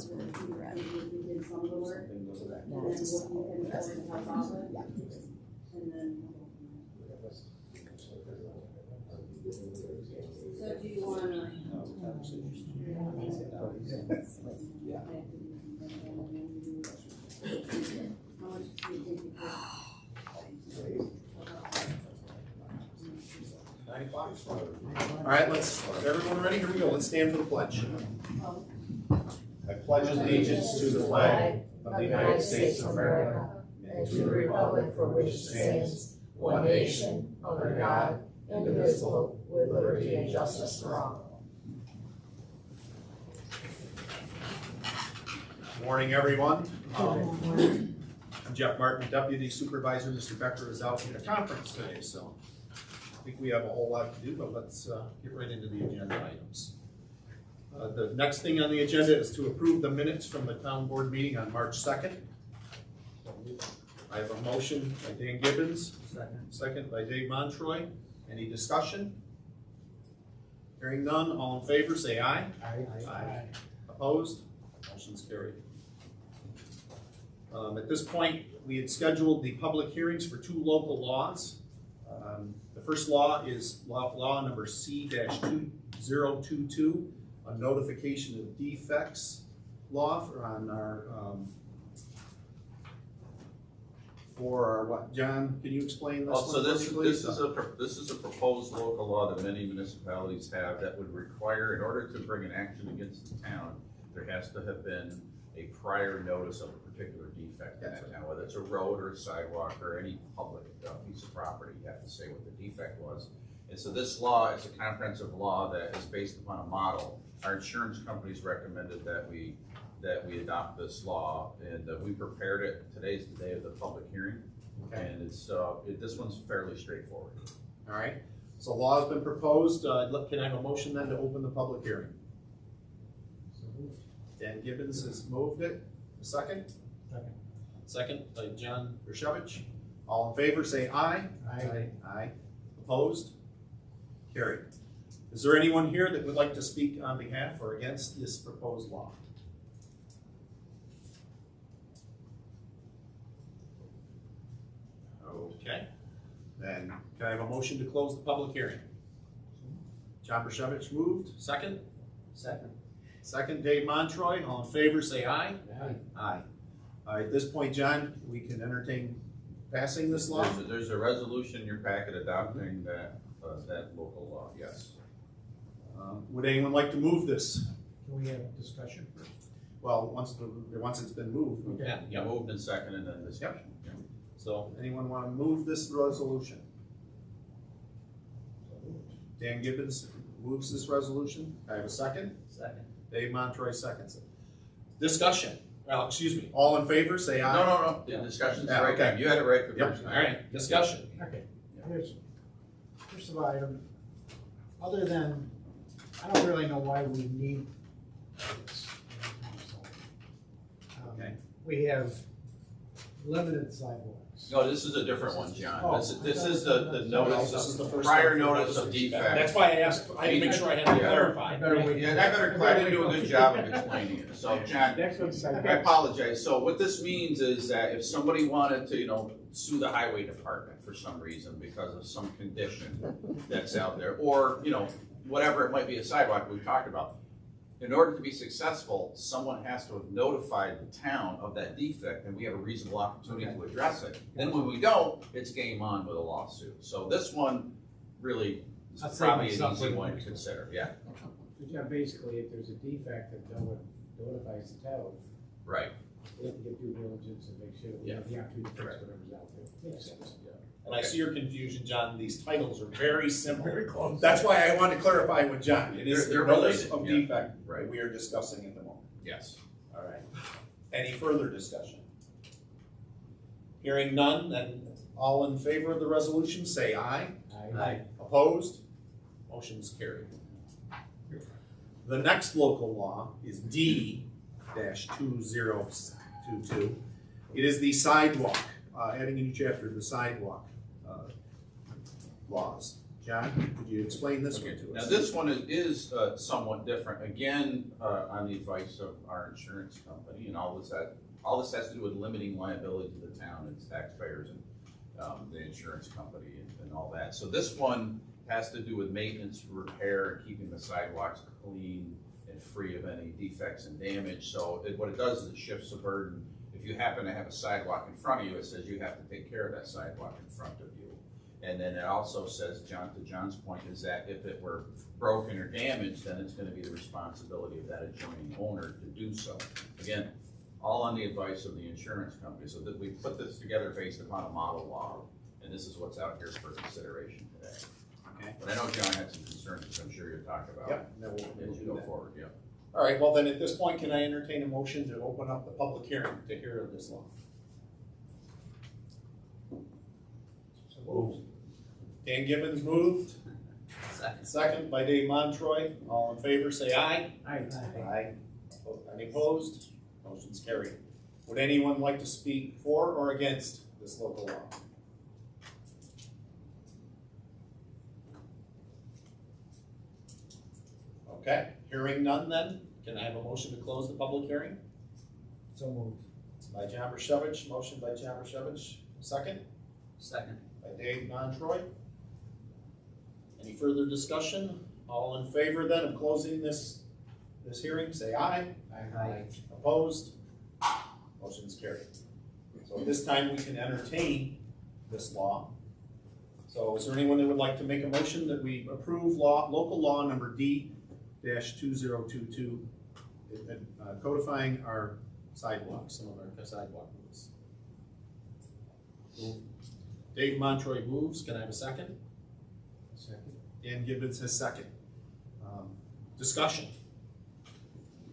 that's where we were at. We did some of the work, Something goes back. and then just- what you can afford to help out with, Yeah. and then. So do you wanna? How much do you think you could? 9 o'clock. All right, is everyone ready? Here we go. Let's stand for the pledge. I pledge allegiance to the flag of the United States of America and to the republic for which it stands, one nation, under God, indivisible, with liberty and justice for all. Morning, everyone. I'm Jeff Martin, Deputy Supervisor. Mr. Becker is out in a conference today, so I think we have a whole lot to do, but let's get right into the agenda items. The next thing on the agenda is to approve the minutes from the town board meeting on March 2nd. I have a motion by Dan Gibbons, second by Dave Montroy. Any discussion? Hearing none, all in favor say aye. Aye. Opposed? Motion's carried. At this point, we had scheduled the public hearings for 2 local laws. The first law is law number C-2022, a notification of defects law for our what? John, can you explain this? So this is a proposed local law that many municipalities have that would require, in order to bring an action against the town, there has to have been a prior notice of a particular defect in that town, whether it's a road or a sidewalk or any public piece of property. You have to say what the defect was. And so this law is a comprehensive law that is based upon a model. Our insurance companies recommended that we adopt this law, and we prepared it. Today's the day of the public hearing, Okay. and this one's fairly straightforward. All right. So law has been proposed. Can I have a motion then to open the public hearing? Dan Gibbons has moved it. A second? Second by John Bershevich. All in favor say aye. Aye. Opposed? Carried. Is there anyone here that would like to speak on behalf or against this proposed law? Okay. Then can I have a motion to close the public hearing? John Bershevich moved. Second? Second, Dave Montroy. All in favor say aye. Aye. All right, at this point, John, we can entertain passing this law. There's a resolution in your packet adopting that local law, yes. Would anyone like to move this? Can we have discussion first? Well, once it's been moved, we can. Yeah, moved and second and then discussion. Yeah. So, anyone want to move this resolution? Dan Gibbons moves this resolution. I have a second. Second. Dave Montroy seconds it. Discussion. Well, excuse me. All in favor, say aye. No. The discussion's Yeah, right okay. there. You had it right the Yep. first All time. right. Discussion. Okay, first of all, other than, I don't really know why we need this. Okay. We have limited sidewalks. No, this is a different one, John. Oh. This is the notice, This is the first prior one. notice of defect. That's why I asked. I had to make sure I had to Yeah. clarify. I better wait. Yeah, I didn't do a good job of explaining it. So, John, Next one's I apologize. So what this means is that if somebody wanted to, sue the highway department for some reason because of some condition that's out there, or, whatever it might be, a sidewalk we've talked about, in order to be successful, someone has to have notified the town of that defect, and we have a reasonable opportunity to address it. Then when we don't, it's game on with a lawsuit. So this one really is I'd say probably an myself easy with- one to consider, yeah, Yeah, basically, if there's a defect that no one notifies the town, right. we have to get due diligence and make sure we have the opportunity to fix Correct. whatever's out there. Makes sense. And I see your confusion, John. These titles are very similar. Very close. That's why I wanted to clarify with John. It is They're the notice related, of yeah. defect Right. that we are discussing at the moment. Yes. All right. Any further discussion? Hearing none, then all in favor of the resolution say aye. Aye. Opposed? Motion is carried. The next local law is D-2022. It is the sidewalk, adding a new chapter, the sidewalk laws. John, could you explain this one Okay, to now us? this one is somewhat different, again, on the advice of our insurance company, and all this has to do with limiting liability to the town and its taxpayers and the insurance company and all that. So this one has to do with maintenance, repair, and keeping the sidewalks clean and free of any defects and damage. So what it does is it shifts the burden. If you happen to have a sidewalk in front of you, it says you have to take care of that sidewalk in front of you. And then it also says, to John's point, is that if it were broken or damaged, then it's gonna be the responsibility of that adjoining owner to do so. Again, all on the advice of the insurance company, so that we put this together based upon a model law, and this is what's out here for consideration today. Okay. But I know John had some concerns, which I'm sure you'll talk about Yep, and then we'll as you do go that. forward, yeah. All right, well then, at this point, can I entertain a motion to open up the public hearing to hear of this law? So moved. Dan Gibbons moved, Second. second by Dave Montroy. All in favor, say aye. Aye. Aye. Any opposed? Motion's carried. Would anyone like to speak for or against this local law? Okay, hearing none then, can I have a motion to close the public hearing? So moved. By John Bershevich, motion by John Bershevich, second Second. by Dave Montroy. Any further discussion? All in favor then of closing this hearing, say aye. Aye. Opposed? Motion's carried. So at this time, we can entertain this law. So is there anyone that would like to make a motion that we approve local law number D-2022, codifying our sidewalks, some of our sidewalk rules? Dave Montroy moves, can I have a second? Second. Dan Gibbons has second. Discussion.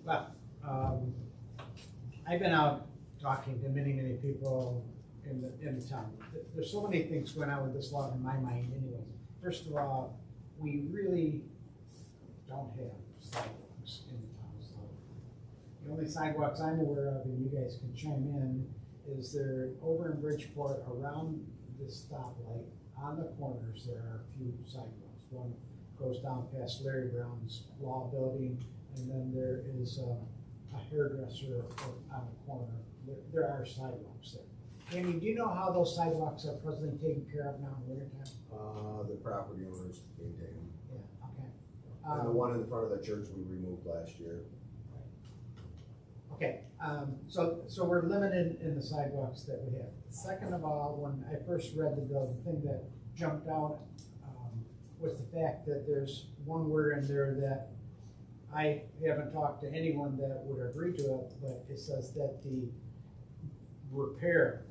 Well, I've been out talking to many people in the town. There's so many things going on with this law in my mind anyways. First of all, we really don't have sidewalks in the town, so. The only sidewalks I'm aware of, and you guys can chime in, is there over in Bridgeport around this stoplight, on the corners, there are a few sidewalks. One goes down past Larry Brown's law building, and then there is a hairdresser on the corner. There are sidewalks there. Amy, do you know how those sidewalks are presently taken care of now in wintertime? The property owners maintain them. Yeah, okay. And the one in front of the church we removed last year. Okay, so we're limited in the sidewalks that we have. Second of all, when I first read the bill, the thing that jumped out was the fact that there's one word in there that I haven't talked to anyone that would agree to it, but it says that the word repair.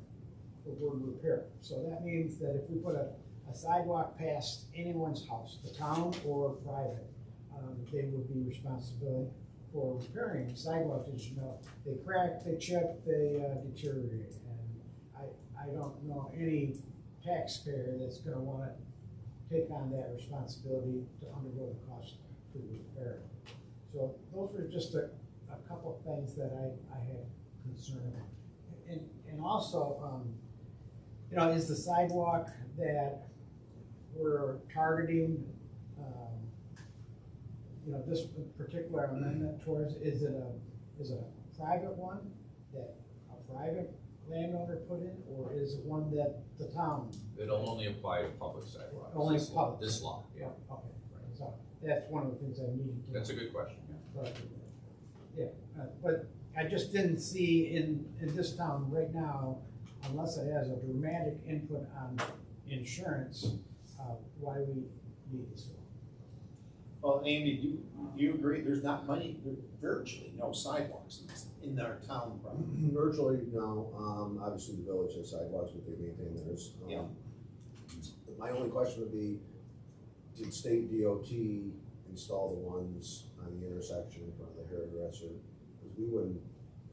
So that means that if we put a sidewalk past anyone's house, the town or private, they would be responsible for repairing sidewalks. As you know, they crack, they chip, they deteriorate. And I don't know any taxpayer that's gonna wanna take on that responsibility to undergo the cost to repair it. So those were just a couple of things that I had concern about. And also, is the sidewalk that we're targeting, this particular amendment towards, is it a private one that a private landowner put in, or is it one that the town? It'll only apply to public sidewalks. Only This law- public. This law. Yeah, okay, so that's one of the things I needed to. That's a good question, yeah. But I just didn't see in this town right now, unless it has a dramatic input on insurance, why we need this law. Well, Andy, do you agree, there's not virtually no sidewalks in our town property? Virtually, no. Obviously, the village has sidewalks, but they maintain theirs. Yeah. My only question would be, did state DOT install the ones on the intersection in front of the hairdresser? Because we wouldn't,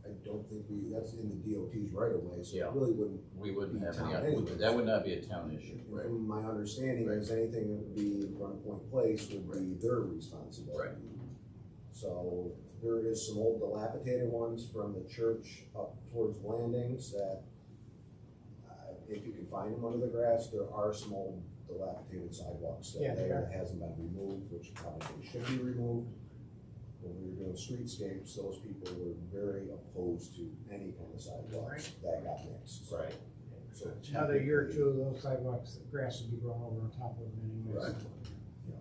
I don't think that's in the DOT's right of way, so Yeah. it really wouldn't. We wouldn't have Town any, anyways. that would not be a town issue, And right? From my understanding is anything that would be in front of Point Place would be their responsibility. Right. So there is some old dilapidated ones from the church up towards Landings that, if you can find them under the grass, there are some old dilapidated sidewalk still Yeah, they there are. that hasn't been removed, which probably should be removed. When we were doing streetscapes, those people were very opposed to any kind of sidewalks that got mixed. So- Right. So Another year or two of those sidewalks, the grass would be growing over on top of them anyways. Right.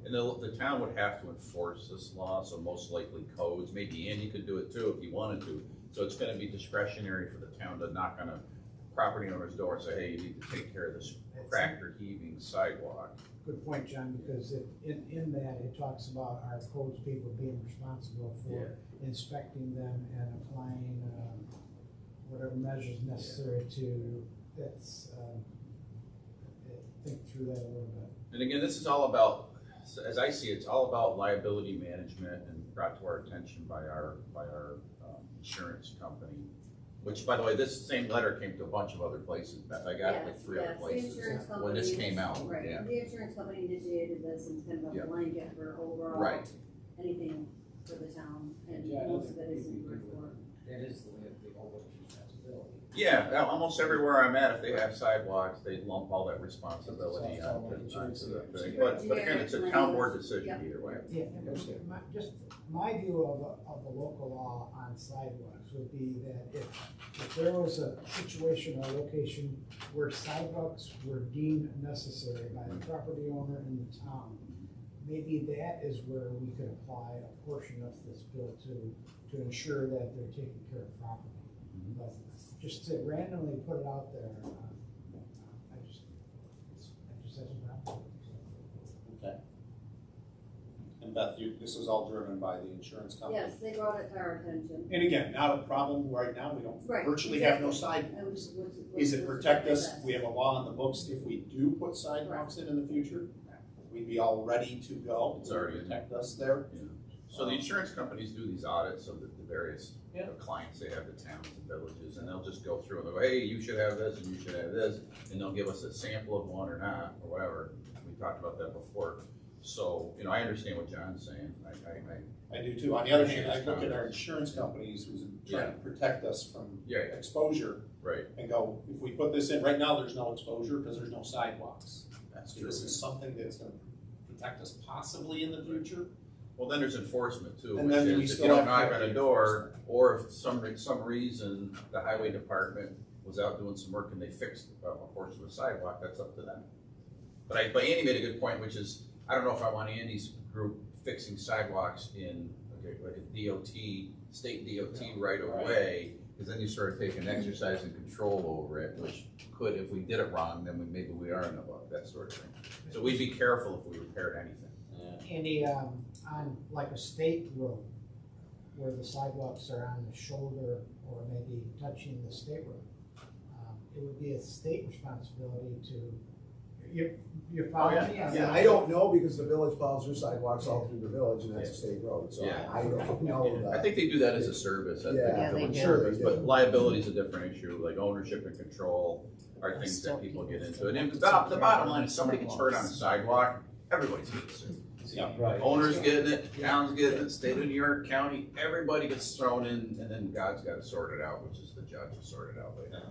And the town would have to enforce this law, so most likely codes, maybe Andy could do it too if he wanted to. So it's gonna be discretionary for the town to knock on a property owner's door and say, hey, you need to take care of this cracked or heaving sidewalk. Good point, John, because in that, it talks about our codes people being responsible for inspecting them and applying, whatever measures necessary to, think through that a little bit. And again, this is all about, as I see it, it's all about liability management and brought to our attention by our insurance company. Which, by the way, this same letter came to a bunch of other places, Beth, I got it like 3 other Yes, the places insurance when this company- came out, Right, yeah. the insurance company initiated this and it's kind of Yeah. a blanket for overall. Right. Anything for the town, and Yeah, I don't most of think it is we in can do report. That is the way the whole responsibility. Yeah, almost everywhere I'm at, if they have sidewalks, they lump all that responsibility It's all onto like the insurance. thing. But again, it's a town board decision Yep. either way. Yeah, and just my view of the local law on sidewalks would be that if there was a situation or location where sidewalks were deemed necessary by the property owner in the town, maybe that is where we could apply a portion of this bill to ensure that they're taking care of property. But just to randomly put it out there, I just hasn't happened. Okay. And Beth, this is all driven by the insurance company? Yes, they brought it to our attention. And again, not a problem right now, we don't Right, virtually have no exactly. sidewalks. And what's- Is it protect us? best. We have a law on the books, if we do put sidewalks in the future, we'd be all ready to go. It's already in. Protect us there. So the insurance companies do these audits of the various Yeah. clients they have, the towns and villages, and they'll just go through and they'll go, hey, you should have this and you should have this, and they'll give us a sample of one or not, or whatever. We talked about that before. So, I understand what John's saying. I do too. On the other hand, I look at our insurance companies who's trying to protect us from Yeah, exposure right, and go, if we put this in, right now, there's no exposure because there's no sidewalks. that's So true. this is something that's gonna protect us possibly in the future. Well, then there's enforcement too, And which then we is if still you don't have to knock on have a the door, or if some reason the highway department was out doing some work and they fixed a portion of the sidewalk, that's up to them. But Andy made a good point, which is, I don't know if I want Andy's group fixing sidewalks in like a DOT, state DOT right away, because then you start taking exercise and control over it, which could, if we did it wrong, then maybe we are in the book, that sort of thing. So we'd be careful if we repaired anything. Andy, on like a state road, where the sidewalks are on the shoulder or maybe touching the state road, it would be a state responsibility to, you follow me? Yeah, I don't know because the village plows their sidewalks all through the village and that's a state road, so Yeah. I don't know I that. think they do that as a service, I think Yeah, the they village do. Sure they service, do. but liability is a different issue, like ownership and control are things that people get into. And the bottom line is somebody gets hurt on a sidewalk, everybody's getting sued. Yeah. Right. Owners getting it, towns getting it, state of New York, county, everybody gets thrown in, and then God's gotta sort it out, which is the judge will sort it out later.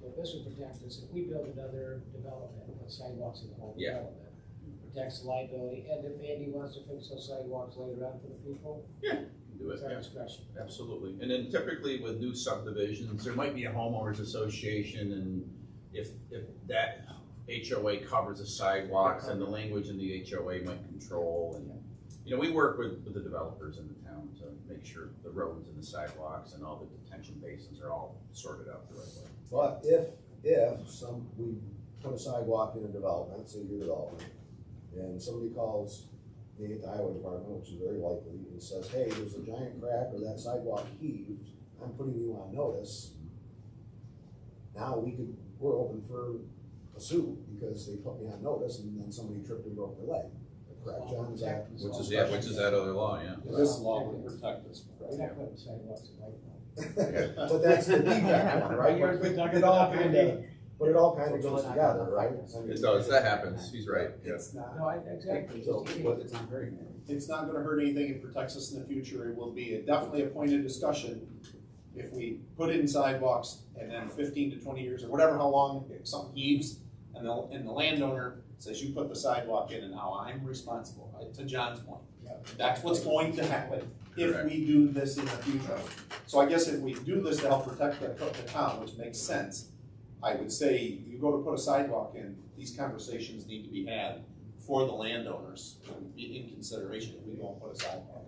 So this would protect us, if we build another development, put sidewalks in the whole Yeah. development, protects the liability, and if Andy wants to fix those sidewalks later on for the people, Do it, it's our yeah. discretion. Absolutely, and then typically with new subdivisions, there might be a homeowners association, and if that HOA covers the sidewalks, then the language in the HOA might control, and, we work with the developers in the town to make sure the roads and the sidewalks and all the detention basins are all sorted out the right way. But if we put a sidewalk in a development, say your development, and somebody calls me at the highway department, which is very likely, and says, hey, there's a giant crack or that sidewalk heaved, I'm putting you on notice. Now we're open for a suit because they put me on notice and then somebody tripped and broke their leg. Correct, John, is that? Which is that other law, yeah. This law would protect us. We're not putting sidewalks in White Mountain. But that's the defect one, right? But it all kind of goes together, right? It does, that happens, he's right, yeah. No, exactly. So, It's not gonna hurt anything, it protects us in the future, it will be definitely a point of discussion if we put in sidewalks and then 15 to 20 years, or whatever, how long, if something heaves, and the landowner says you put the sidewalk in and now I'm responsible, right, to John's point. That's what's going to happen if Correct. we do this in the future. So I guess if we do this to help protect the town, which makes sense, I would say you go to put a sidewalk in, these conversations need to be had for the landowners in consideration if we go and put a sidewalk.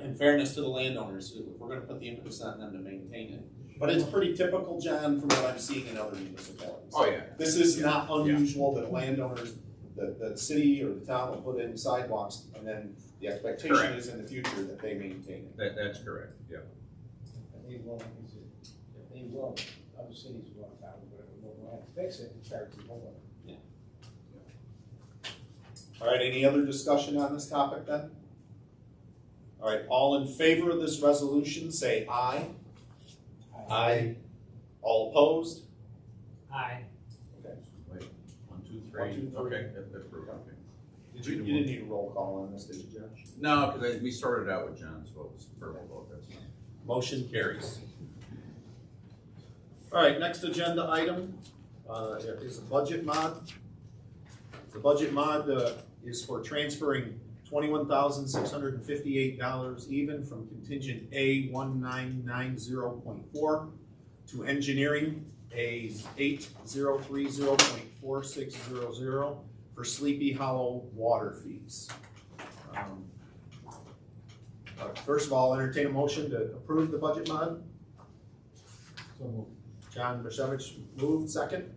In fairness to the landowners, we're gonna put the impetus on them to maintain it. But it's pretty typical, John, from what I'm seeing in other municipalities. Oh, yeah. This is not unusual that landowners, the city or the town will put in sidewalks, and then the expectation Correct. is in the future that they maintain it. That's correct, yeah. And they will, if they will, other cities will, whatever, we'll have to fix it and start to over. All right, any other discussion on this topic then? All right, all in favor of this resolution, say aye. Aye. All opposed? Aye. Okay. Wait, 1, 2, 3. 1, 2, 3. Okay, that's approved, okay. You didn't need a roll call on this, did you, Josh? No, because we started out with John's vote, was verbal vote, that's fine. Motion carries. All right, next agenda item is the budget mod. The budget mod is for transferring $21,658 even from contingent A 1990.4 to engineering A 8030.4600 for Sleepy Hollow water fees. First of all, entertain a motion to approve the budget mod. So moved. John Bashevich moved, second.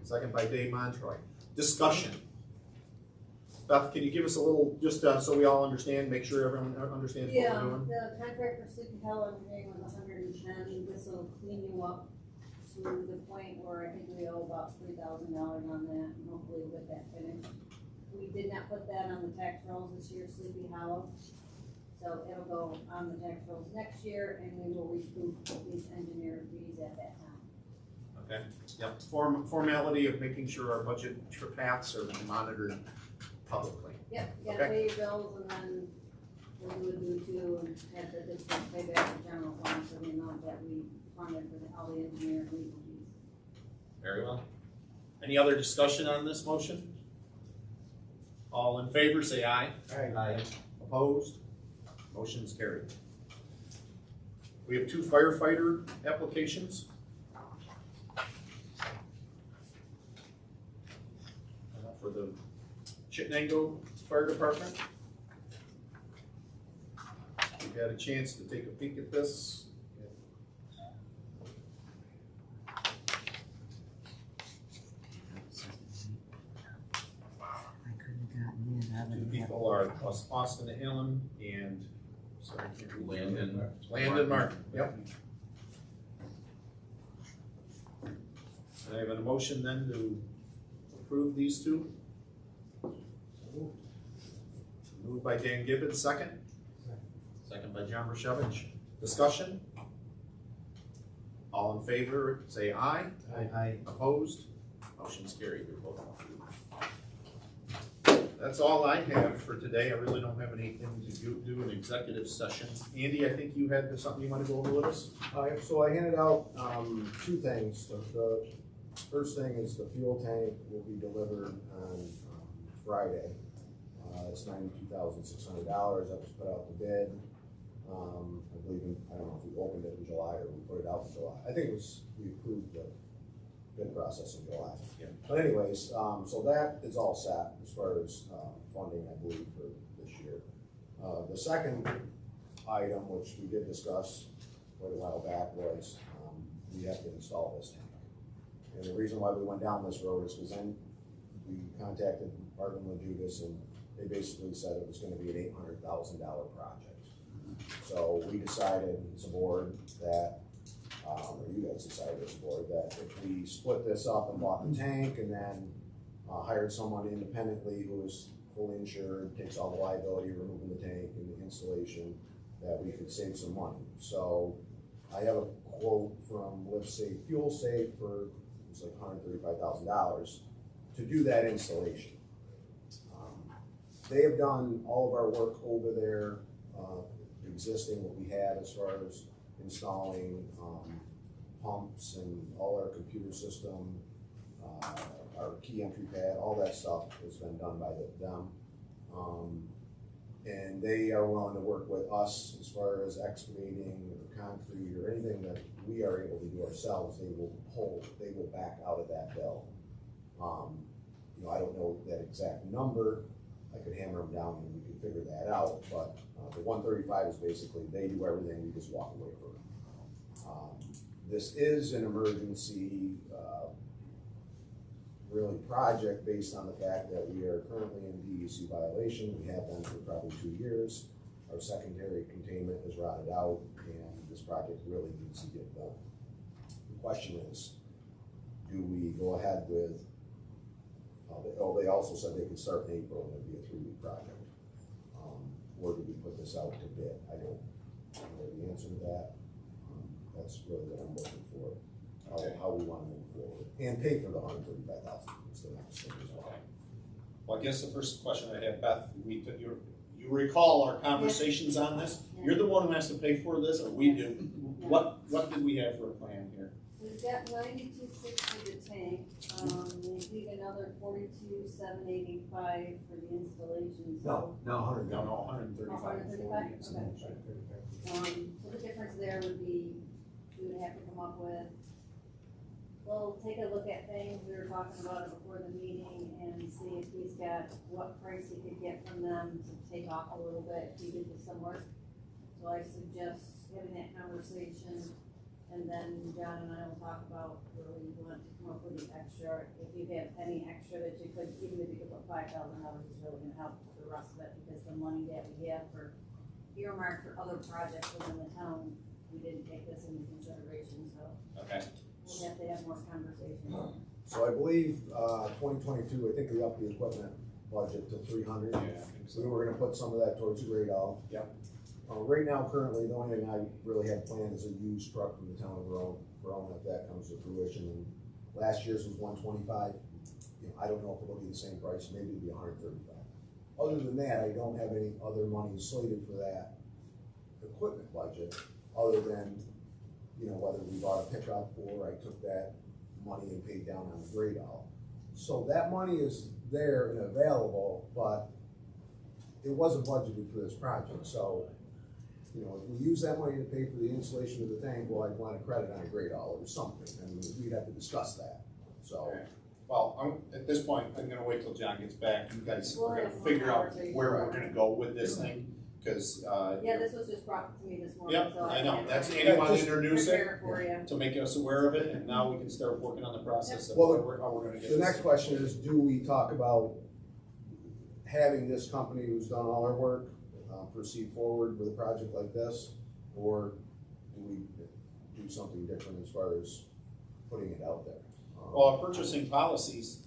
Second by Dave Montroy. Discussion. Beth, can you give us a little, just so we all understand, make sure everyone understands what Yeah, we're doing? the contract for Sleepy Hollow engineering was $110. This will clean you up to the point where I think we owe about $3,000 on that, and hopefully we'll get that finished. We did not put that on the tax rolls this year, Sleepy Hollow. So it'll go on the tax rolls next year, and we will recoup these engineer fees at that time. Okay, yep, formality of making sure our budget paths are monitored publicly. Yep, you gotta pay your bills, and then what we would do too, and have the district pay back the general fund for the amount that we funded for all the engineer legal fees. Very well. Any other discussion on this motion? All in favor, say aye. Aye. Opposed? Motion's carried. We have 2 firefighter applications. For the Chittenango Fire Department. We've had a chance to take a peek at this. Two people are Austin Allen and Landon Martin. Yep. And I have a motion then to approve these two. Moved by Dan Gibbons, second. Second by John Rashevich. Discussion? All in favor, say aye. Aye. Opposed? Motion's carried. They're both approved. That's all I have for today. I really don't have anything to do an executive session. Andy, I think you had something you want to go over with us? So I handed out, 2 things. The first thing is the fuel tank will be delivered on Friday. It's $92,600. That was put out to bid. I believe I don't know if we opened it in July or we put it out in July. I think we approved the bid process in July. Yeah. But anyways, so that is all set as far as funding, I believe, for this year. The second item, which we did discuss quite a while back, was we have to install this tank. And the reason why we went down this road is because then we contacted Martin LaJudas, and they basically said it was going to be an $800,000 project. So we decided as a board that, or you guys decided as a board, that if we split this up and bought the tank and then hired someone independently who is fully insured, takes all the liability, removing the tank and the installation, that we could save some money. So I have a quote from Lift Safe Fuel Safe for, it's like $135,000 to do that installation. They have done all of our work over there, existing what we had as far as installing pumps and all our computer system, our key entry pad, all that stuff has been done by them. And they are willing to work with us as far as excavating or concrete or anything that we are able to do ourselves, they will back out of that bill. You know, I don't know that exact number, I could hammer them down and we could figure that out, but the 135 is basically, they do everything, we just walk away from it. This is an emergency, really project based on the fact that we are currently in DEC violation. We have been for probably 2 years. Our secondary containment is rotted out and this project really needs to get done. The question is, do we go ahead with, they also said they could start in April and it'd be a 3-week project. Or do we put this out to bid? I don't know the answer to that. That's really what I'm looking for. How we want to move forward and pay for the $135,000 is the next thing as well. Well, I guess the first question I had, Beth, you recall our conversations on this? You're the one who has to pay for this, or we do? What did we have for a plan here? We've got 9260 the tank, we need another 42,785 for the installation, so. No, 100. No, 135. 135? Okay. So the difference there would be, we would have to come up with, we'll take a look at things, we were talking about it before the meeting, and see if he's got, what price he could get from them to take off a little bit, if he did some work. So I suggest having that conversation, and then John and I will talk about where we want to come up with the extra. If you have any extra that you could, even if you could put $5,000, is really gonna help the rest of it, because the money that we have for earmarked for other projects within the town, we didn't take this into consideration, so Okay. we'll have to have more conversation. So I believe, 2022, I think we upped the equipment budget to 300. Yeah, I think So we were gonna put some of that towards the grade all. Yep. Right now, currently, the only thing I really have planned is a used truck from the town of Verona, if that comes to fruition. And last year's was 125. You know, I don't know if it'll be the same price, maybe it'll be 135. Other than that, I don't have any other money slated for that equipment budget, other than, you know, whether we bought a pickup or I took that money and paid down on the grade all. So that money is there and available, but it wasn't budgeted for this project, so, you know, if we use that money to pay for the installation of the tank, well, I'd want a credit on a grade all or something, and we'd have to discuss that, so. Okay. Well, at this point, I'm gonna wait till John gets back. You guys We'll are gonna have more figure out conversation. where we're gonna go with this thing, because, Yeah, this was just brought to me this morning, Yep, so I know. can That's Andy wanted to just introduce it prepare for you. to make us aware of it, and now we can start working on the process of Well, how we're gonna get The this. next question is, do we talk about having this company who's done all our work, proceed forward with a project like this? Or do we do something different as far as putting it out there? Well, our purchasing policies,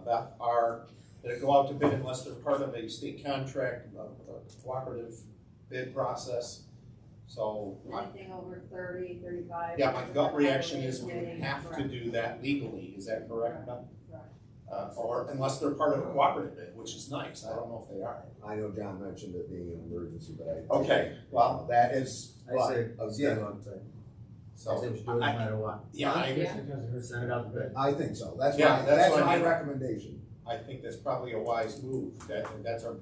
Beth, are that it go out to bid unless they're part of a state contract, a cooperative bid process. So, Anything over 30, 35. yeah, my gut reaction is we Correct. have to do that legally. Is that correct, Beth? Correct. Or unless they're part of a cooperative bid, which is nice. I don't know if they are. I know John mentioned it being an emergency, but I. Okay, well, That is, I but, say, again, so, I say we should do it no matter what. yeah, I, Send it out to bid. I think so, that's Yeah, my, that's that's what I my mean. recommendation. I think that's probably a wise move. That's our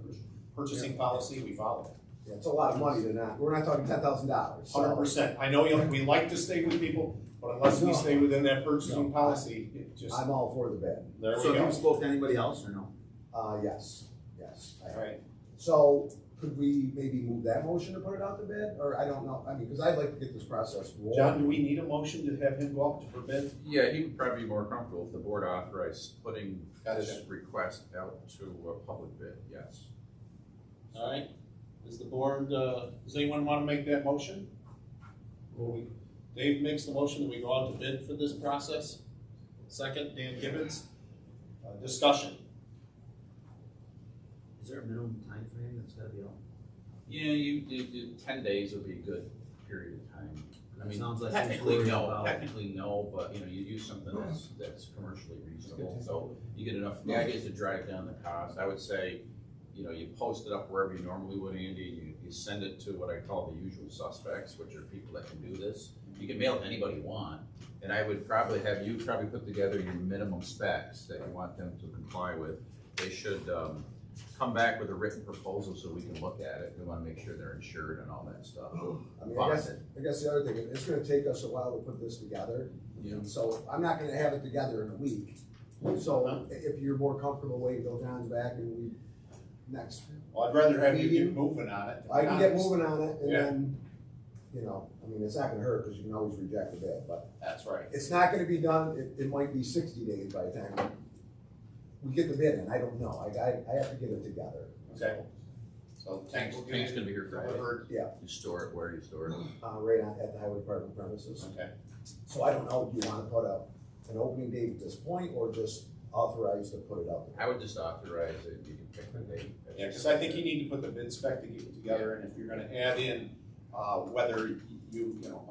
purchasing policy. We follow it. Yeah, it's a lot of money to not, we're not talking $10,000. so- 100%. I know we like to stay with people, but unless we No. stay within that purchasing No. policy, it just, I'm all for the bid. there So we have go. you spoke to anybody else or no? Yes. I have. Alright, So could we maybe move that motion to put it out to bid, or I don't know, I mean, because I'd like to get this process rolling. John, do we need a motion to have him go out for bid? Yeah, he would probably be more comfortable if the board authorized putting this Gotcha. request out to a public bid, yes. Alright, is the board, does anyone want to make that motion? Dave makes the motion that we go out to bid for this process. Second, Dan Gibbons. Discussion. Is there a minimum time frame that's gotta be out? Yeah, you 10 days would be a good period of time. I mean, Sounds like technically he's worried no, about- technically no, but you know, you use something that's commercially reasonable, so you get enough, the idea is to drive down the cost. I would say, you know, you post it up wherever you normally would, Andy, you you send it to what I call the usual suspects, which are people that can do this. You can mail it to anybody you want, and I would probably have you put together your minimum specs that you want them to comply with. They should, come back with a written proposal so we can look at it. We wanna make sure they're insured and all that stuff. I mean, I guess the other thing, it's gonna take us a while to put this together. Yeah. So I'm not gonna have it together in a week. So if you're more comfortable waiting till John's back and we, next, Well, I'd rather have you get moving on it. to be I can get honest. moving on it and Yeah. then, you know, I mean, it's not gonna hurt, cause you can always reject the bid, but That's right. it's not gonna be done, it might be 60 days by the time we get the bid in, I don't know, I have to get it together. Okay. So Tank's gonna be here Friday. delivered. You store it, where do you store it? Right at the highway department premises. Okay. So I don't know, do you wanna put an opening date at this point, or just authorize to put it out there? I would just authorize it, you can pick the date. Yeah, cause I think you need to put the bid spec together, and if you're gonna add in, whether you know,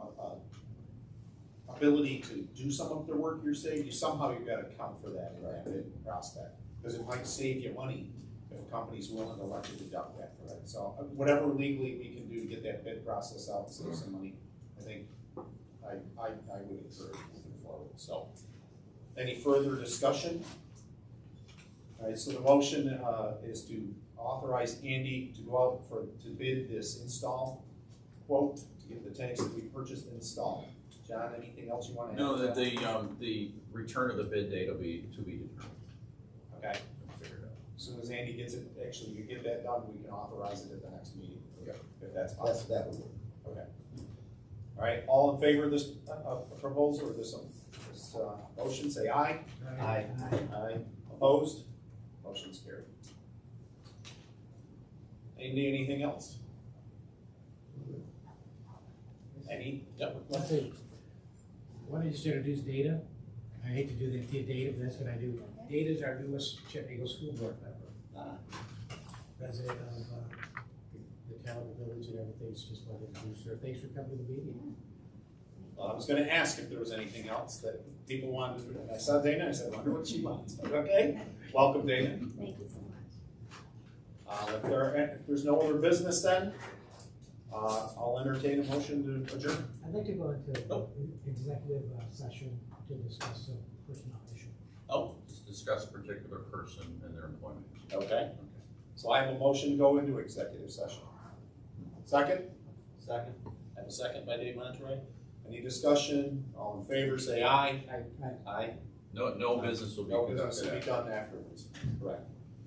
ability to do some of the work you're saying, somehow you gotta account for that in that bid prospect. Cause it might save you money if a company's willing to let you deduct that for it. So whatever legally we can do to get that bid process out, save some money, I think I would encourage moving forward, so. Any further discussion? All right, so the motion, is to authorize Andy to go out to bid this install quote to get the tanks that we purchased installed. John, anything else you wanna add? No, to that? the return of the bid date will be to be determined. Okay, We'll figure it out. as soon as Andy gets it, actually, you get that done, we can authorize it at the next meeting, Yeah. if that's possible. That would work. Okay. All right, all in favor of this, proposal, or this motion, say aye. Aye. Aye. Opposed? Motion's carried. Anything else? Any? Yep. Let's see. Why don't you just introduce Data? I hate to do that to Data, but that's what I do. Data is our newest Chet Eagle School Board member. President of the town, the village, and everything. It's just wanted to introduce her. Thanks for coming to the meeting. Well, I was gonna ask if there was anything else that people wanted to do. And I saw Dana, I said, I wonder what she wants. Okay, welcome, Dana. Thank you so much. If there's no other business then, I'll entertain a motion to adjourn. I'd like to go into executive session to discuss a personnel issue. Oh, Just discuss a particular person and their employment. okay. So I have a motion to go into executive session. Second? Second. I have a second by Dave Monterey. Any discussion? All in favor, say aye. Aye. No business will be No business conducted. will be done afterwards. Correct.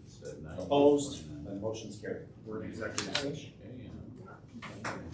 It's at 9:29. Opposed? Then motion's carried. We're in executive session. Okay, and